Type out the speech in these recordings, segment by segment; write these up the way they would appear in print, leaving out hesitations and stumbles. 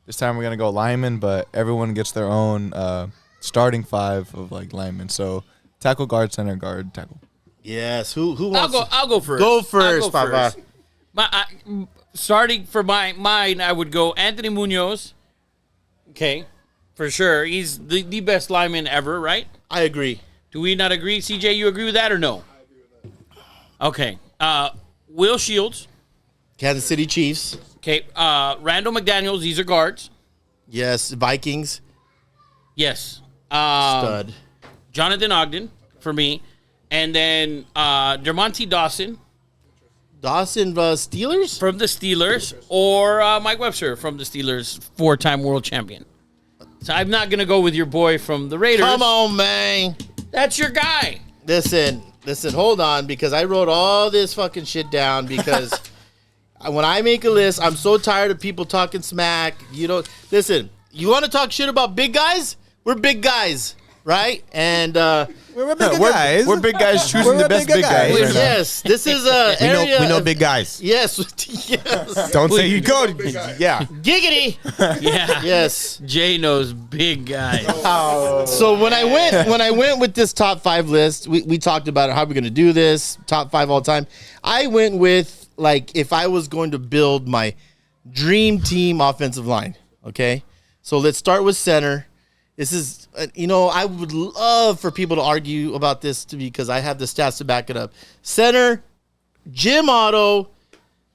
This time we're gonna go lineman, but everyone gets their own starting 5 of like linemen. So tackle, guard, center, guard, tackle. Yes. Who wants? I'll go first. Go first, Papa. Starting for mine, I would go Anthony Munoz. Okay, for sure. He's the best lineman ever, right? I agree. Do we not agree? CJ, you agree with that or no? I agree with that. Okay. Will Shields. Kansas City Chiefs. Okay. Randall McDaniels. These are guards. Yes. Vikings. Yes. Stud. Jonathan Ogden for me. And then Dermontti Dawson. Dawson Steelers? From the Steelers. Or Mike Webster from the Steelers, 4-time world champion. So I'm not going to go with your boy from the Raiders. Come on, man. That's your guy. Listen, hold on, because I wrote all this fucking shit down because when I make a list, I'm so tired of people talking smack. Listen, you want to talk shit about big guys? We're big guys, right? And we're big guys. We're big guys choosing the best big guys. Right, yes, this is a area. We know big guys. Yes, yes. Don't say you go. Yeah. Giggity. Yeah. Yes. Jay knows big guys. So when I went with this top 5 list, we talked about how we're going to do this, top 5 all time. I went with, like, if I was going to build my dream team offensive line, okay? So let's start with center. This is, I would love for people to argue about this because I have the stats to back it up. Center, Jim Otto,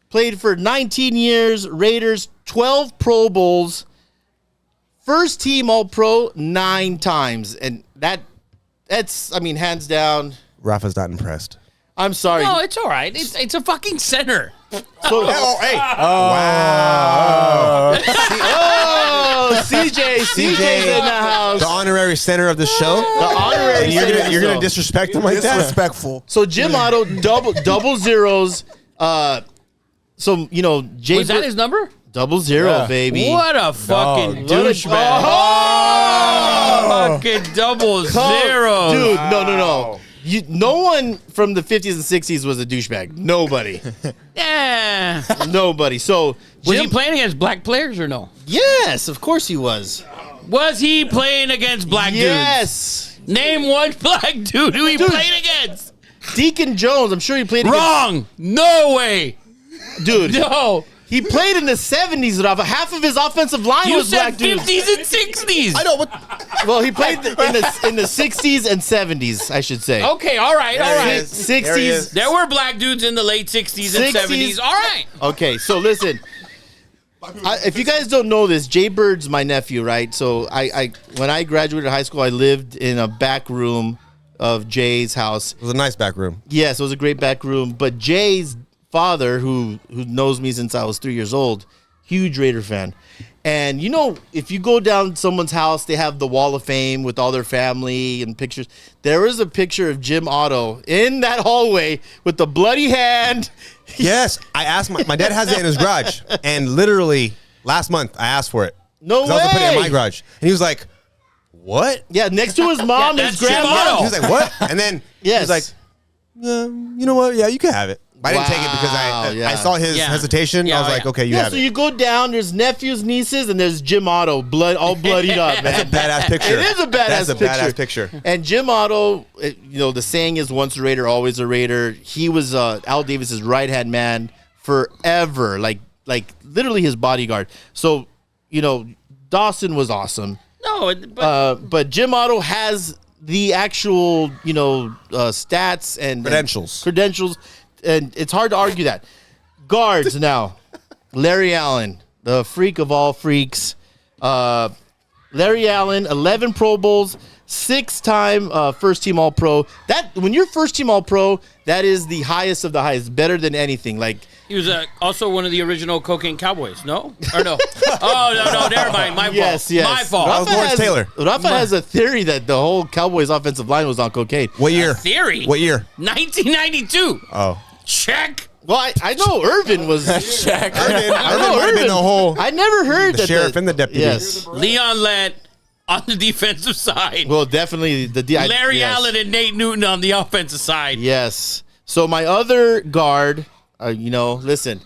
played for 19 years, Raiders, 12 Pro Bowls, first team All-Pro 9 times. And that's, hands down. Rafa's not impressed. I'm sorry. No, it's all right. It's a fucking center. So, hey. Wow. CJ's in the house. The honorary center of the show. The honorary center. You're gonna disrespect him like that? Disrespectful. So Jim Otto, double zeros. So Jay. Was that his number? 00, baby. What a fucking douchebag. Fucking double zeros. Dude, no. No one from the 50s and 60s was a douchebag. Nobody. Yeah. Nobody. So Was he playing against black players or no? Yes, of course he was. Was he playing against black Yes. dudes? Name one black dude who he played against. Deacon Jones, I'm sure he played Wrong. No way. Dude. No. He played in the 70s, Rafa. Half of his offensive line You was said black dudes. 50s and 60s. I know what. Well, he played in the 60s and 70s, I should say. Okay, all right. 60s. There were black dudes in the late 60s and 70s. All right. Okay, so listen. If you guys don't know this, Jay Bird's my nephew, right? So I when I graduated high school, I lived in a back room of Jay's house. It was a nice back room. Yes, it was a great back room. But Jay's father, who knows me since I was 3 years old, huge Raider fan. And if you go down someone's house, they have the Wall of Fame with all their family and pictures. There is a picture of Jim Otto in that hallway with the bloody hand. Yes, I asked my dad has it in his garage, and literally last month I asked for it. No way. I was gonna put it in my garage, and he was like, "What?" Yeah, next to his mom, his grandma. He was like, "What?" And then he was like, "You know what? Yeah, you can have it." I didn't take it because I saw his hesitation. I was like, okay, you have so it. you go down, there's nephews, nieces, and there's Jim Otto, all bloodied up, man. That's a badass picture. It is a badass picture. And Jim Otto, the saying is once a Raider, always a Raider. He was Al Davis's right-hand man forever, like literally his bodyguard. So, Dawson was awesome. No, but Jim Otto has the actual, stats and credentials. And it's hard to argue that. Guards now. Larry Allen, the freak of all freaks. Larry Allen, 11 Pro Bowls, 6-time first team All-Pro. When you're first team All-Pro, that is the highest of the highest, better than anything. He was also one of the original Cocaine Cowboys, no? Or no? Oh, no, never mind. My fault. Yes. My fault. That was Lawrence Taylor. Rafa has a theory that the whole Cowboys offensive line was on cocaine. What year? Theory? What year? 1992. Oh. Check. Well, I know Irvin was. Check. I know Irvin. The whole. I never heard the sheriff and the deputy. Yes. Leon Lett on the defensive side. Well, definitely Larry Allen and Nate Newton on the offensive side. Yes. So my other guard, listen,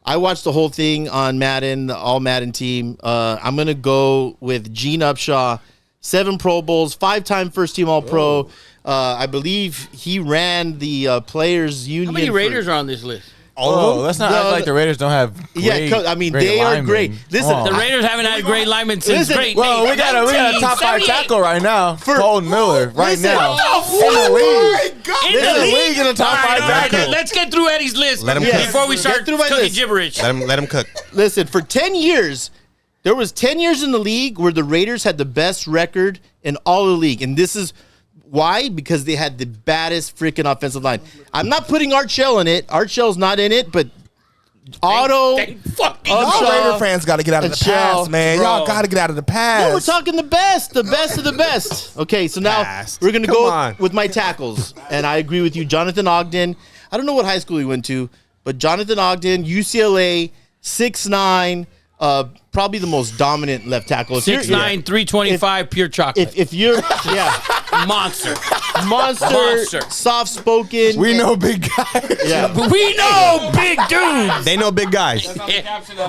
I watched the whole thing on Madden, the all Madden team. I'm going to go with Gene Upshaw, 7 Pro Bowls, 5-time first team All Pro. I believe he ran the Players Union. How many Raiders are on this list? Let's not act like the Raiders don't have great, I mean, they are great. Listen, the Raiders haven't had great linemen since great. Well, we got a top 5 tackle right now. Colton Miller right now. In the league. In the league in the top 5 tackle. Let's get through Eddie's list before we start cooking gibberish. Let him cook. Listen, for 10 years, there was 10 years in the league where the Raiders had the best record in all of the league. And this is why? Because they had the baddest freaking offensive line. I'm not putting Art Shell in it. Art Shell's not in it, but Otto. Y'all Raider fans got to get out of the past, man. Bro. Y'all got to get out of the past. No, we're talking the best of the best. Okay, so now we're going to go with my tackles. And I agree with you. Jonathan Ogden. I don't know what high school he went to, but Jonathan Ogden, UCLA, 6'9", probably the most dominant left tackle. 6'9", 325, pure chocolate. If you're, Monster, soft-spoken. We know big guys. Yeah. We know big dudes. They know big guys.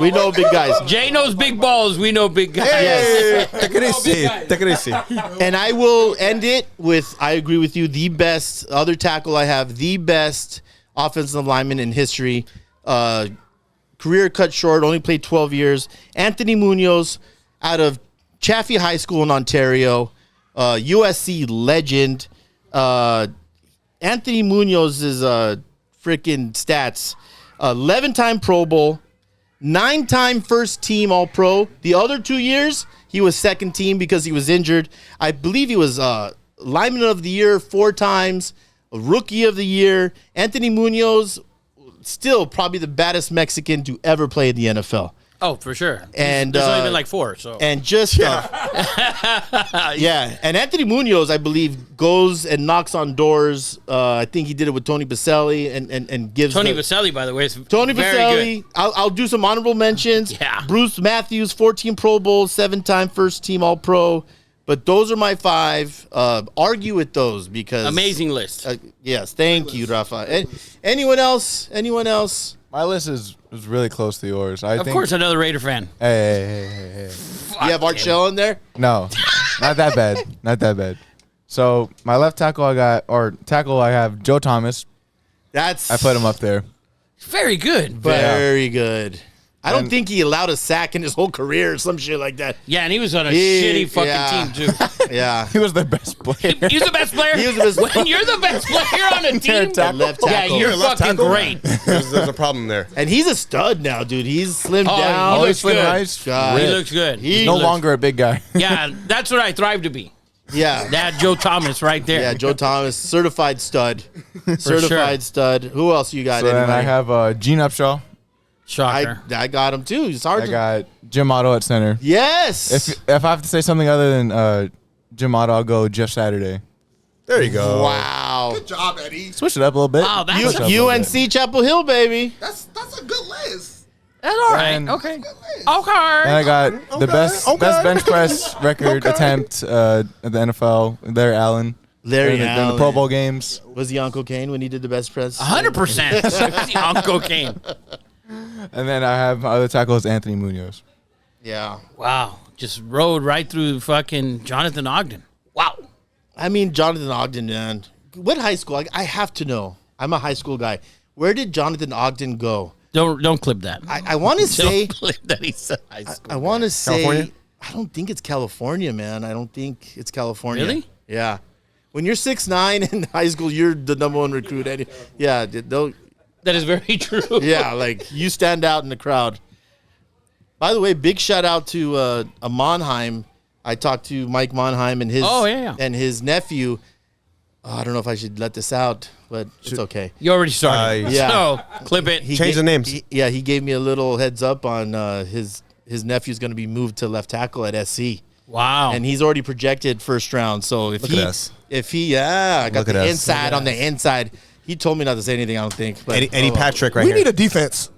We know big guys. Jay knows big balls. We know big guys. Take it easy. And I will end it with, I agree with you, the best other tackle I have, the best offensive lineman in history. Career cut short, only played 12 years. Anthony Munoz out of Chaffee High School in Ontario, USC legend. Anthony Munoz's freaking stats, 11-time Pro Bowl, 9-time first team All-Pro. The other 2 years, he was second team because he was injured. I believe he was Lineman of the Year 4 times, Rookie of the Year. Anthony Munoz, still probably the baddest Mexican to ever play in the NFL. Oh, for sure. And there's only been like 4. So and just and Anthony Munoz, I believe, goes and knocks on doors. I think he did it with Tony Baselli and gives Tony Baselli, by the way, is Tony very Baselli. good. I'll do some honorable mentions. Yeah. Bruce Matthews, 14 Pro Bowls, 7-time first team All Pro. But those are my 5. Argue with those because amazing list. Yes, thank you, Rafa. Anyone else? My list is really close to yours. Of course, another Raider fan. Hey. You have Art Shell in there? No, not that bad. Not that bad. So my left tackle I have Joe Thomas. I put him up there. Very good. Very good. I don't think he allowed a sack in his whole career or some shit like that. Yeah, and he was on a shitty fucking team, too. Yeah. He was the best player. He was the best player? He was the best player. When you're the best player on a team, left tackle. yeah, you're fucking great. There's a problem there. And he's a stud now, dude. He's slimmed down. He looks good. Nice. He looks good. He's no longer a big guy. Yeah, that's what I thrive to be. Yeah. That Joe Thomas right there. Yeah, Joe Thomas, certified stud. Certified stud. Who else you got? So then I have Gene Upshaw. Shocker. I got him too. It's hard I got Jim Otto at center. Yes. If I have to say something other than Jim Otto, I'll go Jeff Saturday. There you go. Wow. Good job, Eddie. Switch it up a little bit. Wow, that's UNC Chapel Hill, baby. That's a good list. That's all right. Okay. And I got the best bench press record attempt at the NFL. Larry Allen. Larry in Allen. the Pro Bowl games. Was he Uncle Kane when he did the best press? 100%. Uncle Kane. And then I have my other tackle is Anthony Munoz. Yeah. Wow. Just rode right through fucking Jonathan Ogden. Wow. I mean, Jonathan Ogden, man. What high school? I have to know. I'm a high school guy. Where did Jonathan Ogden go? Don't clip that. I want to say. Don't clip that he said high school. I want to say. California? I don't think it's California, man. I don't think it's California. Really? Yeah. When you're 6'9" in high school, you're the number 1 recruit. Yeah. That is very true. Yeah, like you stand out in the crowd. By the way, big shout out to a Monheim. I talked to Mike Monheim and his and his nephew. I don't know if I should let this out, but it's okay. You already started. Yeah. So clip it. Change the names. He gave me a little heads up on his nephew's going to be moved to left tackle at SC. Wow. And he's already projected first round. So I got the inside on the inside. He told me not to say anything, I don't think. But, Eddie Patrick right We here. need a defense.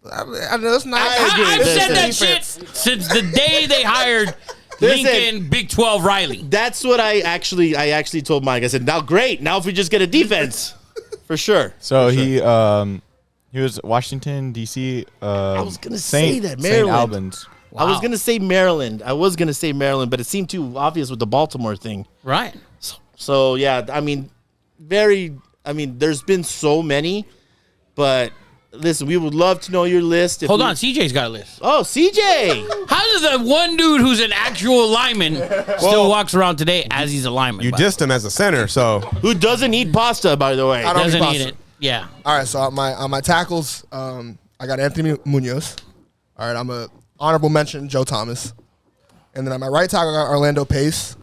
That's not. I've said that shit since the day they hired Lincoln Big 12 Riley. That's what I actually told Mike. I said, now great. Now if we just get a defense, for sure. So He was Washington, D.C. I was gonna say that Maryland. St. Albans. Wow. I was gonna say Maryland, but it seemed too obvious with the Baltimore thing. Right. So yeah, I mean, there's been so many, but listen, we would love to know your list. Hold on, CJ's got a list. Oh, CJ! How does the one dude who's an actual lineman still walks around today as he's a lineman? You dissed him as a center, so Who doesn't eat pasta, by the way? I don't doesn't eat eat pasta. it. Yeah. All right, so on my tackles, I got Anthony Munoz. All right, I'm a honorable mention Joe Thomas, and then on my right tackle I got Orlando Pace.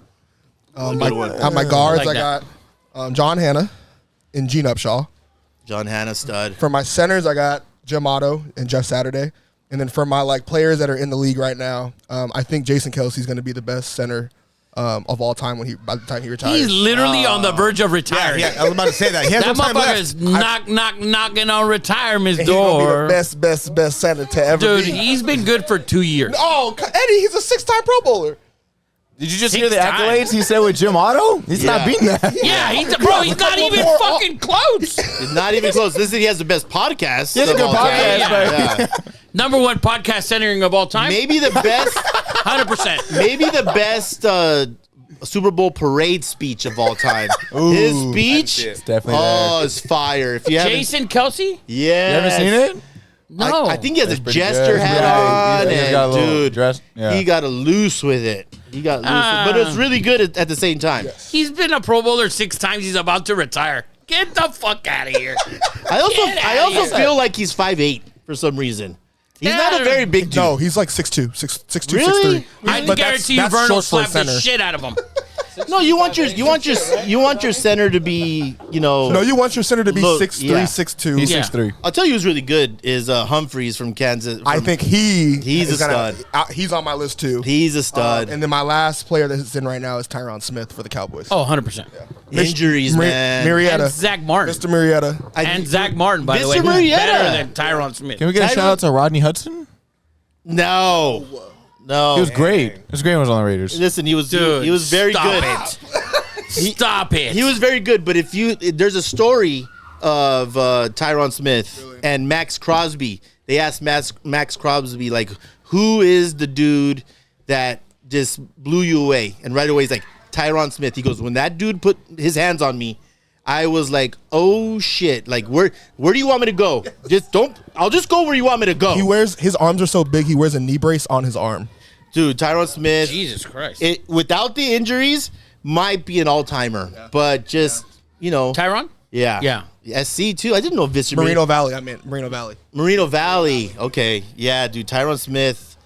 On my guards I like I got John Hanna and Gene Upshaw. John Hanna stud. For my centers I got Jim Otto and Jeff Saturday, and then for my players that are in the league right now, I think Jason Kelsey's going to be the best center of all time by the time he retires. He's literally on the verge of retiring. yeah, I was about to say that. He has That no time motherfucker is left. knocking on retirement's And he's gonna be door. the best center to ever Dude, be. he's been good for 2 years. Oh, Eddie, he's a 6-time Pro Bowler. Did you just 6 hear the times. accolades he said with Jim Otto? He's not beating that. Yeah, he's not even more- fucking close. It's not even close. Listen, he has the best podcast. He has a of good all time. podcast, Yeah. but Number one podcast centering of all time. Maybe the best. 100%. Maybe the best Super Bowl parade speech of all time. His speech, it's definitely it's fire. If you haven't, Jason Kelsey? yeah, You ever seen it? No. I think he has a pretty jester good. hat Yeah, on, he's and got a little dude, dress. Yeah. he got a loose with it. But it's really good at the same time. He's been a Pro Bowler 6 times. He's about to retire. Get the fuck out of here. I Get outta also here. feel like he's 5'8" for some reason. He's not a very big dude. No, he's like 6'2", 6'2", Really? 6'3". I But guarantee you that's Vern will short for a slap the center. shit out of him. No, you want your center to be, No, you want your center to be Look, 6'3", yeah. 6'2". He's Yeah. 6'3". I'll tell you who's really good is Humphreys from Kansas. I think he's He's a stud. He's on my list too. He's a stud. And then my last player that's in right now is Tyron Smith for the Cowboys. Oh, 100%. Injuries, man. Marietta. And Zach Martin. Mr. Marietta. And Zach Martin, by the way, Mr. who's Marietta. better than Tyron Smith. Can we get a shout out to Rodney Hudson? No. He was great. He was great when he was on the Raiders. Listen, he was Dude, he was very stop good. it. Stop it. He was very good, but there's a story of Tyron Smith and Max Crosby. They asked Max Crosby, like, who is the dude that just blew you away? And right away he's like, Tyron Smith. He goes, when that dude put his hands on me, I was like, oh shit. Like, where do you want me to go? I'll just go where you want me to go. His arms are so big, he wears a knee brace on his arm. Dude, Tyron Smith. Jesus Christ. Without the injuries, might be an all-timer. But just, Tyron? Yeah. Yeah. SC too. I didn't know Vista Merino Valley. I meant Merino Valley. Merino Valley. Okay. Yeah, dude. Tyron Smith.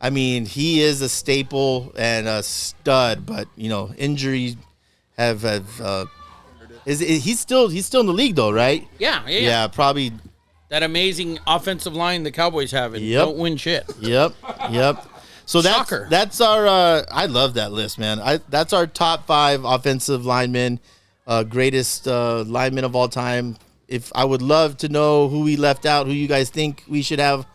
I mean, he is a staple and a stud, but injuries have he's still in the league though, right? Yeah. Yeah, probably. That amazing offensive line the Cowboys have and Yep. don't win shit. Yep. So Shocker. that's our. I love that list, man. That's our top 5 offensive linemen, greatest linemen of all time. If I would love to know who we left out, who you guys think we should have